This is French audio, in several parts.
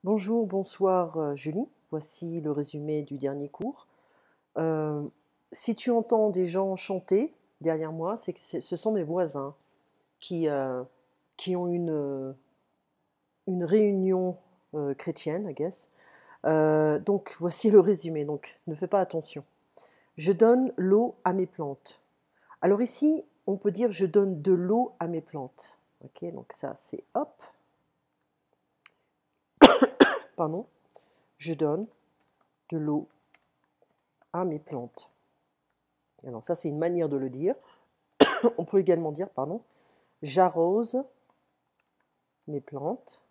Bonjour, bonsoir Julie. Voici le résumé du dernier cours. Euh, si tu entends des gens chanter derrière moi, c'est que ce sont mes voisins qui, euh, qui ont une réunion chrétienne, I guess. Donc voici le résumé, donc ne fais pas attention. Je donne l'eau à mes plantes. Alors ici, on peut dire je donne de l'eau à mes plantes. Ok, donc ça c'est hop, pardon, je donne de l'eau à mes plantes. Alors ça c'est une manière de le dire. On peut également dire, pardon, j'arrose mes plantes.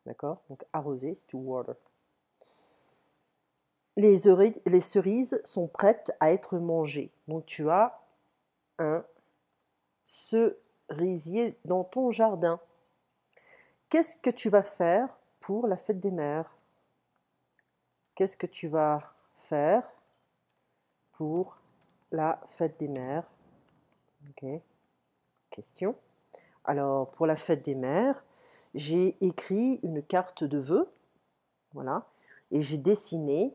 D'accord? Donc arroser, c'est to water. Les cerises sont prêtes à être mangées. Donc tu as un cerisier dans ton jardin. Qu'est-ce que tu vas faire pour la fête des mères? Qu'est-ce que tu vas faire pour la fête des mères? Ok. Question. Alors, pour la fête des mères, j'ai écrit une carte de vœux. Voilà. Et j'ai dessiné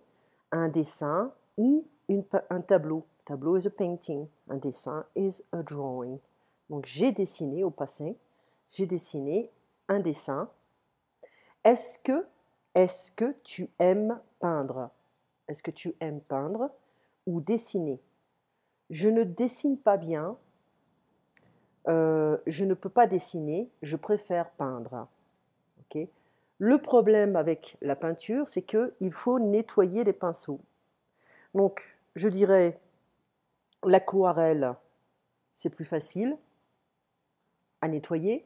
un dessin ou un tableau. Tableau is a painting. Un dessin is a drawing. Donc j'ai dessiné au passé, j'ai dessiné un dessin. Est-ce que tu aimes peindre? Est-ce que tu aimes peindre ou dessiner? Je ne dessine pas bien. Je ne peux pas dessiner. Je préfère peindre. Ok. Le problème avec la peinture, c'est qu'il faut nettoyer les pinceaux. Donc, je dirais, l'aquarelle, c'est plus facile à nettoyer.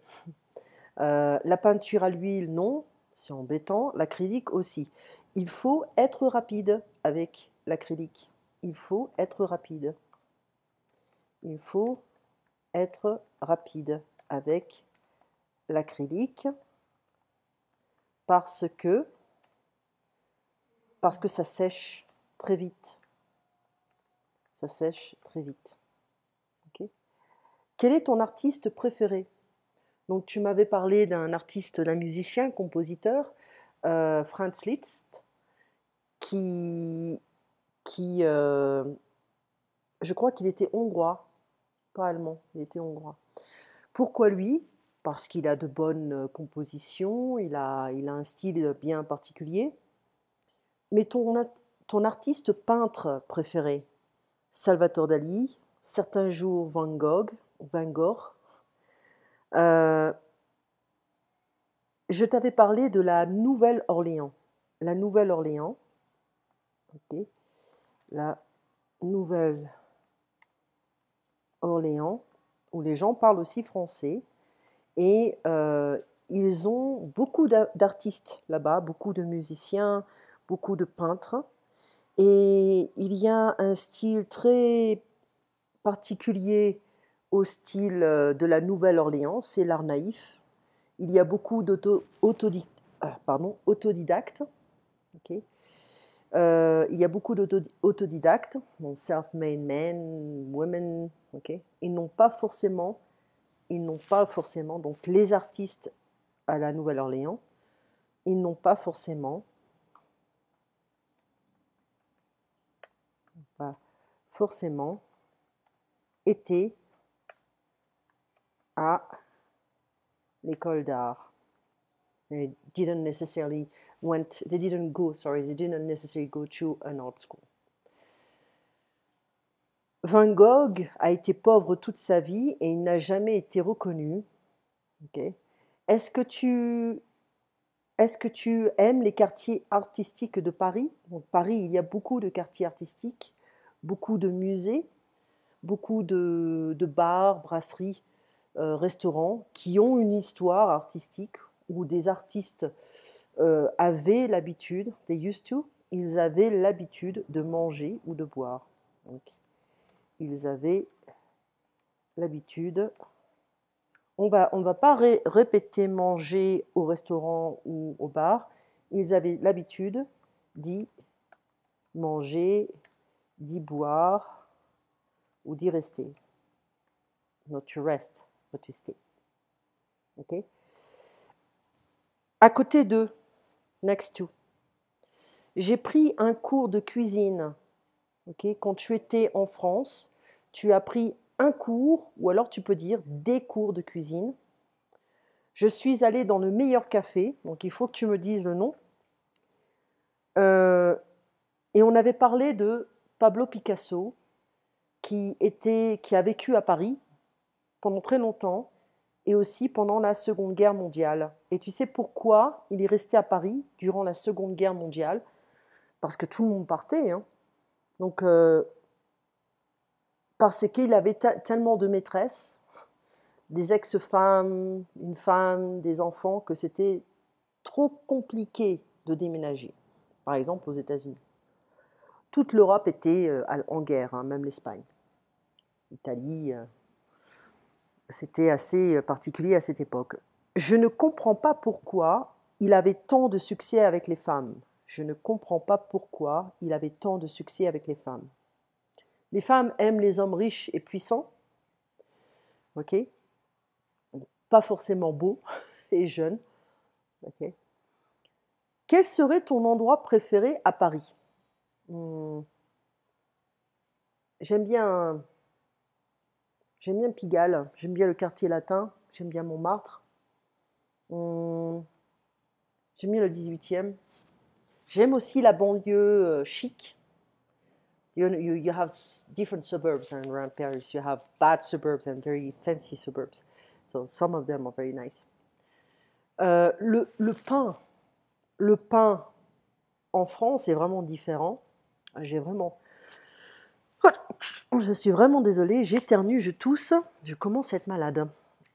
La peinture à l'huile, non, c'est embêtant. L'acrylique aussi. Il faut être rapide avec l'acrylique. Il faut être rapide. Il faut être rapide avec l'acrylique parce que ça sèche très vite. Ça sèche très vite. Okay. Quel est ton artiste préféré? Donc tu m'avais parlé d'un artiste, d'un musicien, compositeur, Franz Liszt, qui je crois qu'il était hongrois, pas allemand, il était hongrois. Pourquoi lui? Parce qu'il a de bonnes compositions, il a un style bien particulier. Mais ton artiste peintre préféré? Salvatore Dali, certains jours Van Gogh. Euh, je t'avais parlé de la Nouvelle-Orléans. La Nouvelle-Orléans, ok, la Nouvelle-Orléans, où les gens parlent aussi français, et ils ont beaucoup d'artistes là-bas, beaucoup de musiciens, beaucoup de peintres, et il y a un style très particulier au style de la Nouvelle-Orléans, c'est l'art naïf. Il y a beaucoup autodidactes. Ok. Il y a beaucoup d'autodidactes, donc self-made men, women. Ok. Ils n'ont pas forcément, donc les artistes à la Nouvelle-Orléans, ils n'ont pas forcément été à l'école d'art. They didn't necessarily they didn't go to an art school. Van Gogh a été pauvre toute sa vie et il n'a jamais été reconnu. Okay. Est-ce que tu aimes les quartiers artistiques de Paris? Donc, Paris, il y a beaucoup de quartiers artistiques, beaucoup de musées, beaucoup de bars, brasseries, restaurants qui ont une histoire artistique où des artistes avaient l'habitude, ils avaient l'habitude de manger ou de boire. Donc, ils avaient l'habitude. On va pas répéter manger au restaurant ou au bar. Ils avaient l'habitude d'y manger, d'y boire ou d'y rester. Not to rest, but to stay. Okay. À côté d'eux, Next to. J'ai pris un cours de cuisine. Okay? Quand tu étais en France, tu as pris un cours, ou alors tu peux dire des cours de cuisine. Je suis allée dans le meilleur café, donc il faut que tu me dises le nom. Et on avait parlé de Pablo Picasso, qui a vécu à Paris pendant très longtemps, et aussi pendant la Seconde Guerre mondiale. Et tu sais pourquoi il est resté à Paris durant la Seconde Guerre mondiale? Parce que tout le monde partait, hein. Donc, parce qu'il avait tellement de maîtresses, des ex-femmes, une femme, des enfants, que c'était trop compliqué de déménager. Par exemple, aux États-Unis. Toute l'Europe était en guerre, hein, même l'Espagne. L'Italie, c'était assez particulier à cette époque. Je ne comprends pas pourquoi il avait tant de succès avec les femmes. Je ne comprends pas pourquoi il avait tant de succès avec les femmes. Les femmes aiment les hommes riches et puissants, ok? Pas forcément beaux et jeunes, ok? Quel serait ton endroit préféré à Paris? J'aime bien Pigalle, j'aime bien le quartier latin, j'aime bien Montmartre, j'aime bien le 18e. J'aime aussi la banlieue chic. You have different suburbs around Paris. You have bad suburbs and very fancy suburbs. So some of them are very nice. Le pain en France est vraiment différent. Je suis vraiment désolée, j'éternue, je tousse, je commence à être malade.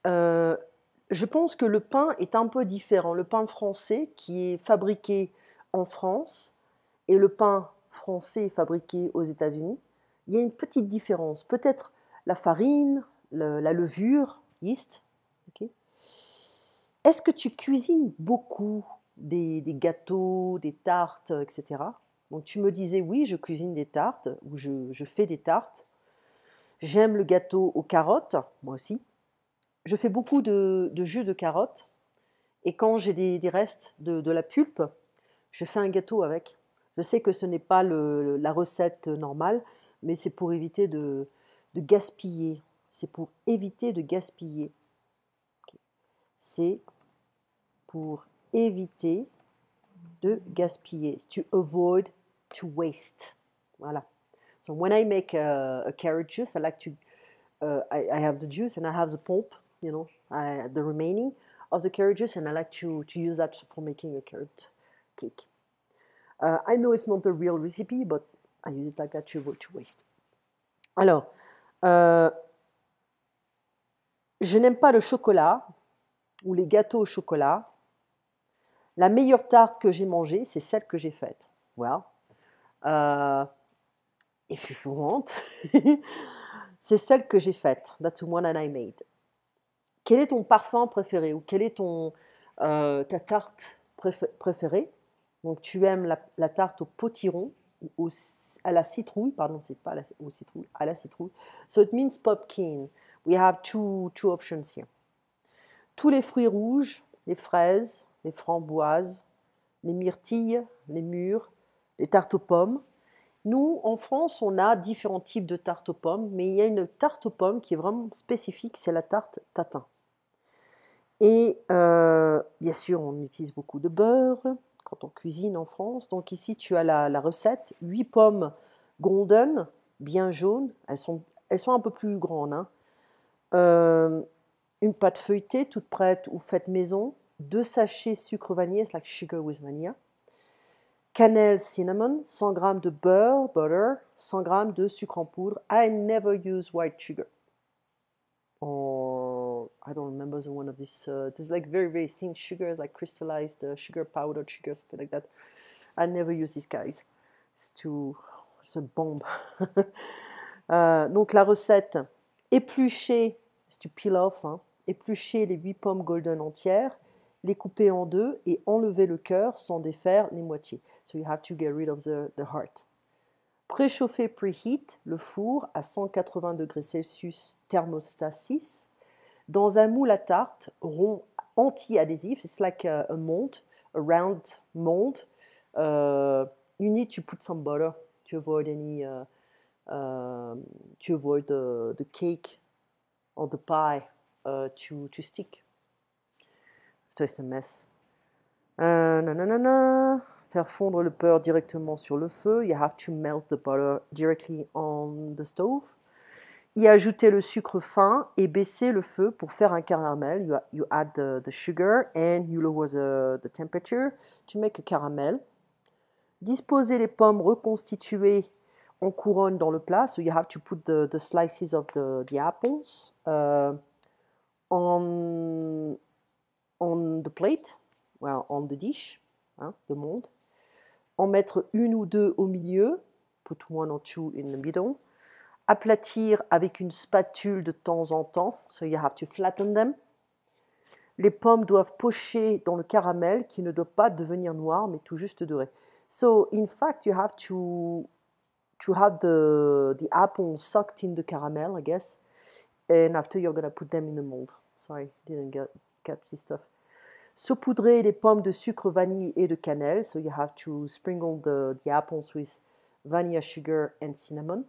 Je pense que le pain est un peu différent. Le pain français qui est fabriqué en France et le pain français fabriqué aux États-Unis, il y a une petite différence. Peut-être la farine, la levure, yeast. Okay. Est-ce que tu cuisines beaucoup des gâteaux, des tartes, etc. Donc tu me disais, oui, je cuisine des tartes, ou je fais des tartes. J'aime le gâteau aux carottes, moi aussi. Je fais beaucoup de jus de carottes. Et quand j'ai des restes de la pulpe, je fais un gâteau avec. Je sais que ce n'est pas la recette normale, mais c'est pour éviter de gaspiller. C'est pour éviter de gaspiller. Okay. C'est pour éviter de gaspiller. To avoid to waste. Voilà. So when I make a carrot juice, I like to, I have the juice and I have the pulp, you know, the remaining of the carrot juice, and I like to use that for making a carrot cake. I know it's not the real recipe, but I use it like that to avoid to waste. Alors, je n'aime pas le chocolat ou les gâteaux au chocolat. La meilleure tarte que j'ai mangée, c'est celle que j'ai faite. Well, if you want, c'est celle que j'ai faite. That's the one that I made. Quel est ton parfum préféré ou quelle est ta tarte préférée? Donc, tu aimes la tarte au potiron ou à la citrouille, pardon, c'est pas au citrouille, à la citrouille. So it means pumpkin. We have two options here. Tous les fruits rouges, les fraises, les framboises, les myrtilles, les mûres, les tartes aux pommes. Nous, en France, on a différents types de tartes aux pommes, mais il y a une tarte aux pommes qui est vraiment spécifique, c'est la tarte tatin. Et bien sûr, on utilise beaucoup de beurre quand on cuisine en France. Donc ici, tu as la recette. 8 pommes golden, bien jaunes. Elles sont un peu plus grandes. Hein. Une pâte feuilletée toute prête ou faite maison. 2 sachets sucre vanille, it's like sugar with vanilla. Cannelle, cinnamon, 100 g de beurre, butter, 100 g de sucre en poudre. I never use white sugar. Or I don't remember the one of this. There's like very, very thin sugars, like crystallized sugar, powdered sugar, something like that. I never use these guys. It's a bomb. Donc la recette, éplucher, c'est to peel off, hein, éplucher les 8 pommes golden entières, les couper en deux et enlever le cœur sans défaire les moitiés. So you have to get rid of the heart. Préchauffer, preheat, le four à 180 degrés Celsius, thermostat 6, dans un moule à tarte rond anti-adhésif, it's like a mold, round mold, you need to put some butter to avoid any to avoid the cake or the pie to stick. So it's a mess. Faire fondre le beurre directement sur le feu. You have to melt the butter directly on the stove. Y ajouter le sucre fin et baisser le feu pour faire un caramel. You add the sugar and you lower the temperature to make a caramel. Disposer les pommes reconstituées en couronne dans le plat. So you have to put the slices of the apples on the plate, well, on the dish, hein, the mold. En mettre une ou deux au milieu. Put one or two in the middle. Aplatir avec une spatule de temps en temps. So you have to flatten them. Les pommes doivent pocher dans le caramel qui ne doit pas devenir noir mais tout juste doré. So in fact you have to have the apples soaked in the caramel, I guess. And after you're gonna put them in the mold. Sorry, didn't catch this stuff. Saupoudrer les pommes de sucre, vanille et de cannelle. So you have to sprinkle the apples with vanilla, sugar and cinnamon.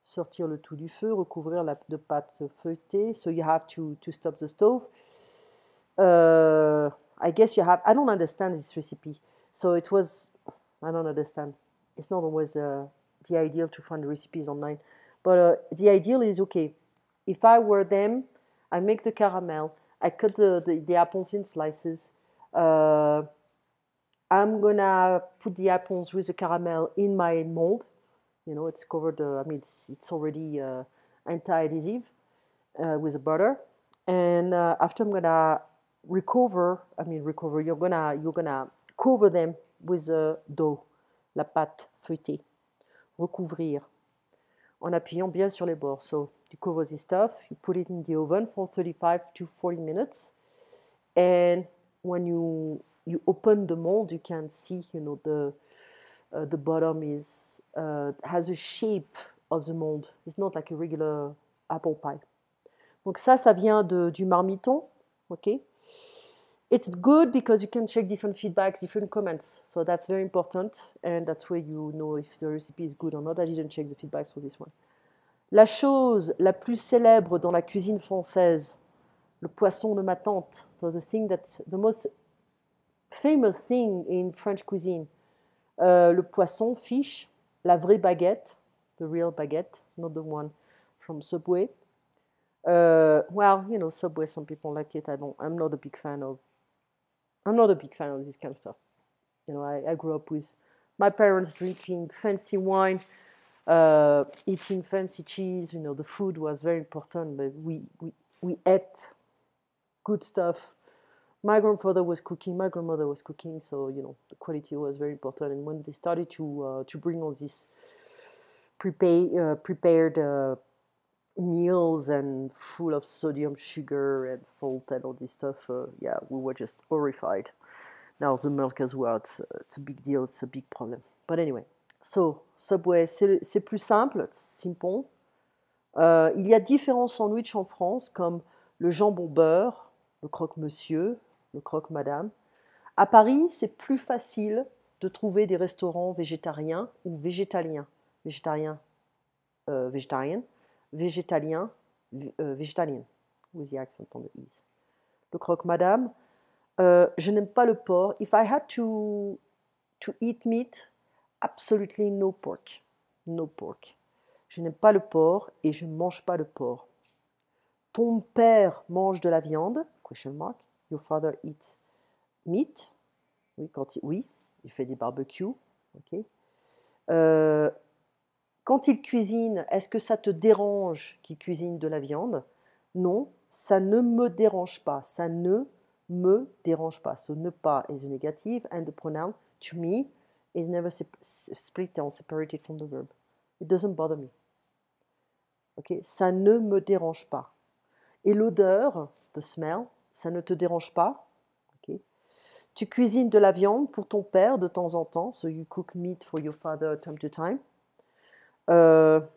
Sortir le tout du feu, recouvrir de pâte feuilletée. So you have to stop the stove. I guess you have, I don't understand this recipe. So it was, I don't understand. It's not always the ideal to find the recipes online. But the ideal is, okay, if I were them, I make the caramel, I cut the apples in slices. I'm gonna put the apples with the caramel in my mold. You know, it's covered, I mean, it's already anti-adhesive with the butter. And after I'm gonna recover, you're gonna cover them with the dough, la pâte feuilletée. Recouvrir en appuyant bien sur les bords. So you cover this stuff, you put it in the oven for 35 to 40 minutes. And when you open the mold, you can see, you know, the bottom is has a shape of the mold. It's not like a regular apple pie. Donc ça vient du marmiton, okay? It's good because you can check different feedbacks, different comments. So that's very important, and that's where you know if the recipe is good or not. I didn't check the feedbacks for this one. La chose la plus célèbre dans la cuisine française, le poisson de ma tante. So the most famous thing in French cuisine, le poisson, fish, la vraie baguette, the real baguette, not the one from Subway. Well, you know, Subway, some people like it. I'm not a big fan of this kind of stuff. You know, I grew up with my parents drinking fancy wine, eating fancy cheese. You know, the food was very important, but we ate good stuff. My grandfather was cooking, my grandmother was cooking, so you know the quality was very important. And when they started to bring all these prepared meals and full of sodium, sugar, and salt and all this stuff, yeah, we were just horrified. Now the milk as well, it's a big deal, it's a big problem. But anyway, so Subway, c'est plus simple, simple. Il y a différents sandwichs en France comme le jambon beurre, le croque-monsieur, le croque-madame. À Paris, c'est plus facile de trouver des restaurants végétariens ou végétaliens. Végétarien, végétarienne, végétalien, végétalienne, with the accent on the e's. Le croque-madame, je n'aime pas le porc. If I had to eat meat, absolutely no pork. No pork. Je n'aime pas le porc et je ne mange pas de porc. Ton père mange de la viande? Question mark. Your father eats meat? Oui, il fait des barbecues. Okay. Quand il cuisine, est-ce que ça te dérange qu'il cuisine de la viande? Non, ça ne me dérange pas. Ça ne me dérange pas. So ne pas is a negative and the pronoun to me is never split or separated from the verb. It doesn't bother me. Okay, ça ne me dérange pas. Et l'odeur, the smell, ça ne te dérange pas. Okay. Tu cuisines de la viande pour ton père de temps en temps. So you cook meat for your father time to time. It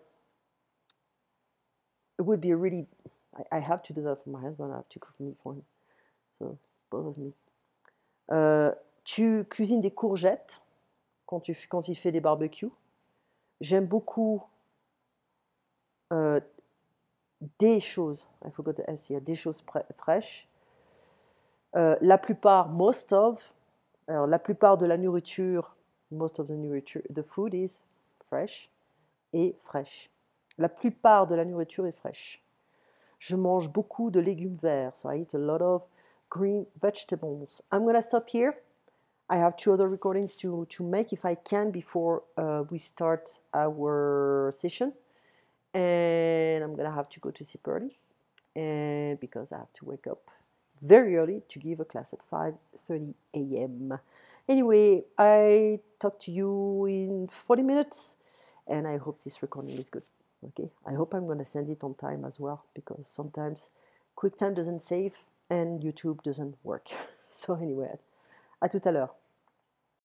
would be really, I have to do that for my husband. I have to cook meat for him. So it bothers me. Tu cuisines des courgettes quand il fait des barbecues. J'aime beaucoup des choses, I forgot the S here, des choses fraîches. La plupart, most of, alors la plupart de la nourriture, most of the nourriture, the food is fresh et fraîche. La plupart de la nourriture est fraîche. Je mange beaucoup de légumes verts, so I eat a lot of green vegetables. I'm gonna stop here. I have 2 other recordings to make if I can before we start our session. And I'm gonna have to go to sleep early, and because I have to wake up very early to give a class at 5:30 a.m. Anyway, I talk to you in 40 minutes, and I hope this recording is good. Okay, I hope I'm gonna send it on time as well, because sometimes QuickTime doesn't save and YouTube doesn't work. So anyway, à tout à l'heure.